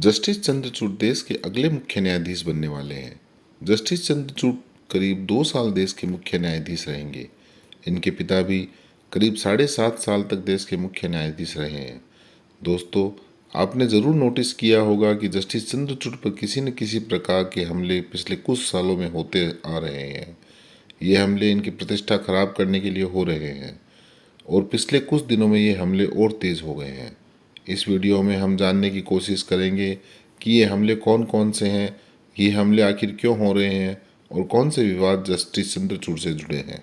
Justice Chandrachud देश के अगले मुख्य न्यायाधीश बनने वाले हैं। जस्टिस चंद्रचूड़ करीब 2 साल देश के मुख्य न्यायाधीश रहेंगे। इनके पिता भी करीब 7.5 साल तक देश के मुख्य न्यायाधीश रहे हैं। दोस्तों, आपने ज़रूर नोटिस किया होगा कि जस्टिस चंद्रचूड़ पर किसी न किसी प्रकार के हमले पिछले कुछ सालों में होते आ रहे हैं। ये हमले इनकी प्रतिष्ठा खराब करने के लिए हो रहे हैं और पिछले कुछ दिनों में ये हमले और तेज़ हो गए हैं। इस वीडियो में हम जानने की कोशिश करेंगे कि ये हमले कौन कौन से हैं, ये हमले आखिर क्यों हो रहे हैं और कौन से विवाद जस्टिस चंद्रचूड़ से जुड़े हैं।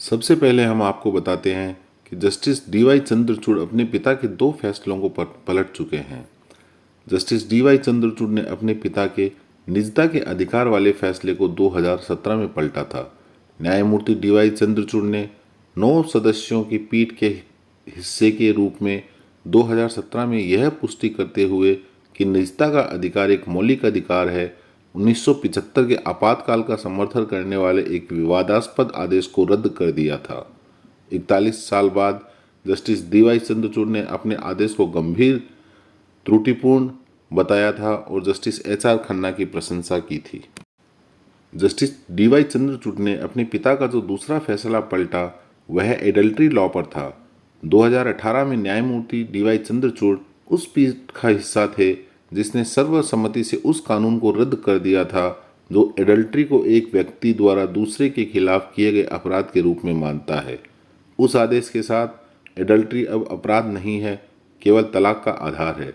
सबसे पहले हम आपको बताते हैं कि जस्टिस डी.वाई. चंद्रचूड़ अपने पिता के 2 फैसलों को पलट चुके हैं। Justice D.Y.. चंद्रचूड़ ने अपने पिता के निजता के अधिकार वाले फैसले को 2017 में पलटा था। न्यायमूर्ति डी.वाई. चंद्रचूड़ ने 9 सदस्यों की पीठ के हिस्से के रूप में 2017 में यह पुष्टि करते हुए कि निजता का अधिकार एक मौलिक अधिकार है, 1975 के आपातकाल का समर्थन करने वाले एक विवादास्पद आदेश को रद्द कर दिया था। 41 साल बाद जस्टिस डी.वाई. चंद्रचूड़ ने अपने आदेश को गंभीर त्रुटिपूर्ण बताया था और जस्टिस एच.आर. खन्ना की प्रशंसा की थी। Justice D.Y.. चंद्रचूड़ ने अपने पिता का जो दूसरा फैसला पलटा वह एडल्ट्री लॉ पर था। 2018 में न्यायमूर्ति डी.वाई. चंद्रचूड़ उस पीठ का हिस्सा थे जिसने सर्वसम्मति से उस कानून को रद्द कर दिया था जो एडल्ट्री को एक व्यक्ति द्वारा दूसरे के खिलाफ किए गए अपराध के रूप में मानता है। उस आदेश के साथ एडल्ट्री अब अपराध नहीं है, केवल तलाक का आधार है।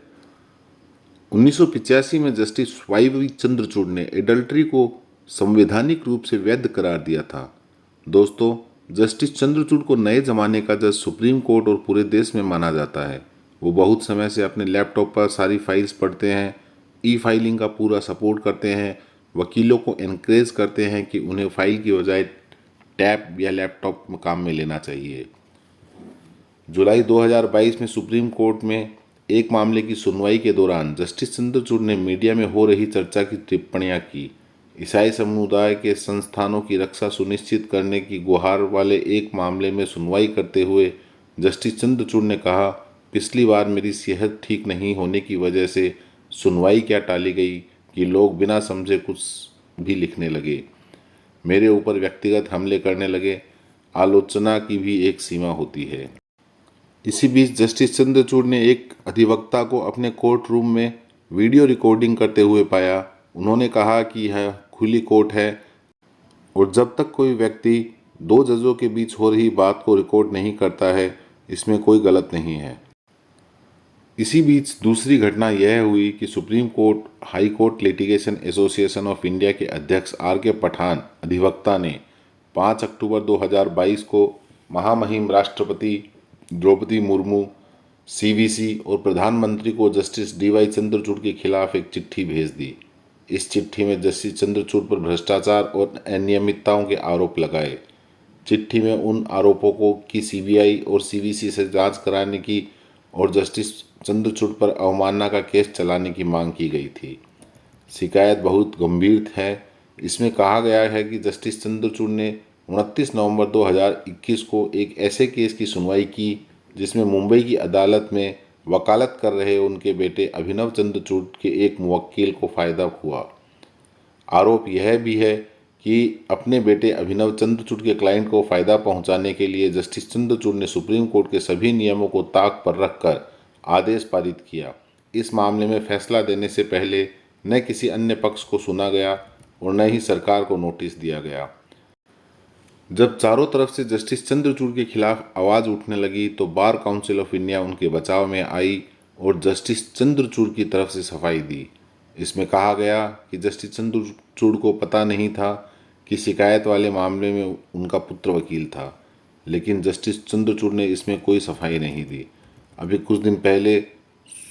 1985 में जस्टिस वाई.वी. चंद्रचूड़ ने एडल्ट्री को संवैधानिक रूप से वैध करार दिया था। दोस्तों, जस्टिस चंद्रचूड़ को नए जमाने का जज सुप्रीम कोर्ट और पूरे देश में माना जाता है। वो बहुत समय से अपने लैपटॉप पर सारी फाइल्स पढ़ते हैं, ई फाइलिंग का पूरा सपोर्ट करते हैं, वकीलों को एनकरेज करते हैं कि उन्हें फाइल की बजाय टैब या लैपटॉप में काम में लेना चाहिए। जुलाई 2022 में सुप्रीम कोर्ट में एक मामले की सुनवाई के दौरान जस्टिस चंद्रचूड़ ने मीडिया में हो रही चर्चा की टिप्पणियां की। ईसाई समुदाय के संस्थानों की रक्षा सुनिश्चित करने की गुहार वाले एक मामले में सुनवाई करते हुए जस्टिस चंद्रचूड़ ने कहा, पिछली बार मेरी सेहत ठीक नहीं होने की वजह से सुनवाई क्या टाली गई कि लोग बिना समझे कुछ भी लिखने लगे, मेरे ऊपर व्यक्तिगत हमले करने लगे। आलोचना की भी एक सीमा होती है। इसी बीच जस्टिस चंद्रचूड़ ने एक अधिवक्ता को अपने कोर्ट रूम में वीडियो रिकॉर्डिंग करते हुए पाया। उन्होंने कहा कि यह खुली कोर्ट है और जब तक कोई व्यक्ति 2 जजों के बीच हो रही बात को रिकॉर्ड नहीं करता है, इसमें कोई गलत नहीं है। इसी बीच दूसरी घटना यह हुई कि supreme court high court litigation association of India के अध्यक्ष आर.के. पठान अधिवक्ता ने 5 अक्टूबर 2022 को महामहिम राष्ट्रपति द्रौपदी मुर्मू, सीवीसी और प्रधानमंत्री को जस्टिस डी.वाई. चंद्रचूड़ के खिलाफ एक चिट्ठी भेज दी। इस चिट्ठी में जस्टिस चंद्रचूड़ पर भ्रष्टाचार और अनियमितताओं के आरोप लगाए। चिट्ठी में उन आरोपों को की सीबीआई और सीवीसी से जांच कराने की और जस्टिस चंद्रचूड़ पर अवमानना का केस चलाने की मांग की गई थी। शिकायत बहुत गंभीर है। इसमें कहा गया है कि जस्टिस चंद्रचूड़ ने 29 नवंबर 2021 को एक ऐसे केस की सुनवाई की जिसमें मुंबई की अदालत में वकालत कर रहे उनके बेटे अभिनव चंद्रचूड़ के एक मुवक्किल को फायदा हुआ। आरोप यह भी है कि अपने बेटे अभिनव चंद्रचूड़ के क्लाइंट को फायदा पहुंचाने के लिए जस्टिस चंद्रचूड़ ने सुप्रीम कोर्ट के सभी नियमों को ताक पर रखकर आदेश पारित किया। इस मामले में फैसला देने से पहले न किसी अन्य पक्ष को सुना गया और न ही सरकार को नोटिस दिया गया। जब चारों तरफ से जस्टिस चंद्रचूड़ के खिलाफ आवाज़ उठने लगी तो बार काउंसिल ऑफ इंडिया उनके बचाव में आई और जस्टिस चंद्रचूड़ की तरफ से सफाई दी। इसमें कहा गया कि जस्टिस चंद्रचूड़ को पता नहीं था कि शिकायत वाले मामले में उनका पुत्र वकील था, लेकिन जस्टिस चंद्रचूड़ ने इसमें कोई सफाई नहीं दी। अभी कुछ दिन पहले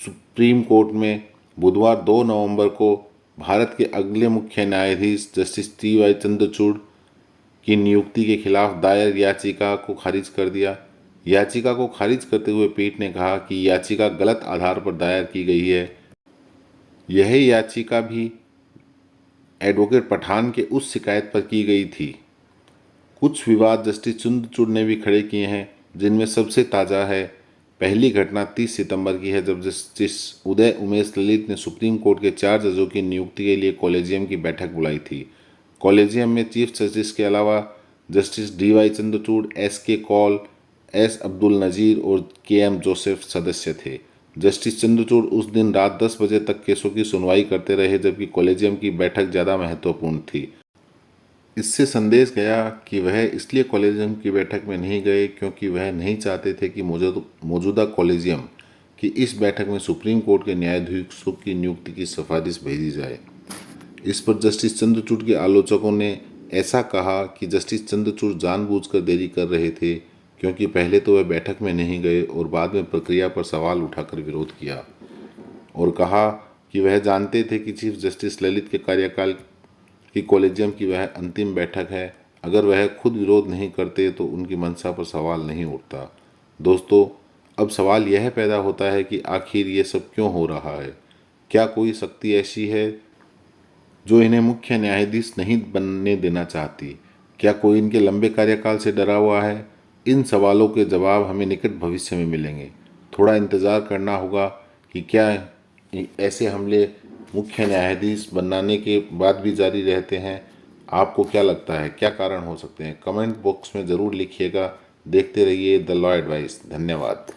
सुप्रीम कोर्ट में बुधवार 2 नवंबर को भारत के अगले मुख्य न्यायाधीश जस्टिस डी.वाई. चंद्रचूड़ की नियुक्ति के खिलाफ दायर याचिका को खारिज कर दिया। याचिका को खारिज करते हुए पीठ ने कहा कि याचिका गलत आधार पर दायर की गई है। यह याचिका भी एडवोकेट पठान के उस शिकायत पर की गई थी। कुछ विवाद जस्टिस चंद्रचूड़ ने भी खड़े किए हैं, जिनमें सबसे ताज़ा है पहली घटना 30 सितंबर की है, जब जस्टिस उदय उमेश ललित ने सुप्रीम कोर्ट के 4 जजों की नियुक्ति के लिए कॉलेजियम की बैठक बुलाई थी। कॉलेजियम में चीफ जस्टिस के अलावा justice DY Chandrachud, SK Kaul, S Abdul Nazeer और KM जोसेफ सदस्य थे। जस्टिस चंद्रचूड़ उस दिन रात 10 बजे तक केसों की सुनवाई करते रहे, जबकि कॉलेजियम की बैठक ज़्यादा महत्वपूर्ण थी। इससे संदेश गया कि वह इसलिए कॉलेजियम की बैठक में नहीं गए क्योंकि वह नहीं चाहते थे कि मौजूदा कॉलेजियम की इस बैठक में सुप्रीम कोर्ट के न्यायाधीशों की नियुक्ति की सिफारिश भेजी जाए। इस पर जस्टिस चंद्रचूड़ के आलोचकों ने ऐसा कहा कि जस्टिस चंद्रचूड़ जानबूझकर देरी कर रहे थे, क्योंकि पहले तो वह बैठक में नहीं गए और बाद में प्रक्रिया पर सवाल उठाकर विरोध किया, और कहा कि वह जानते थे कि चीफ जस्टिस ललित के कार्यकाल की कॉलेजियम की वह अंतिम बैठक है। अगर वह खुद विरोध नहीं करते तो उनकी मंशा पर सवाल नहीं उठता। दोस्तों, अब सवाल यह पैदा होता है कि आखिर ये सब क्यों हो रहा है? क्या कोई शक्ति ऐसी है जो इन्हें मुख्य न्यायाधीश नहीं बनने देना चाहती? क्या कोई इनके लंबे कार्यकाल से डरा हुआ है? इन सवालों के जवाब हमें निकट भविष्य में मिलेंगे। थोड़ा इंतज़ार करना होगा कि क्या ऐसे हमले मुख्य न्यायाधीश बनाने के बाद भी जारी रहते हैं। आपको क्या लगता है, क्या कारण हो सकते हैं? कमेंट बॉक्स में ज़रूर लिखिएगा। देखते रहिए द लॉ एडवाइस। धन्यवाद।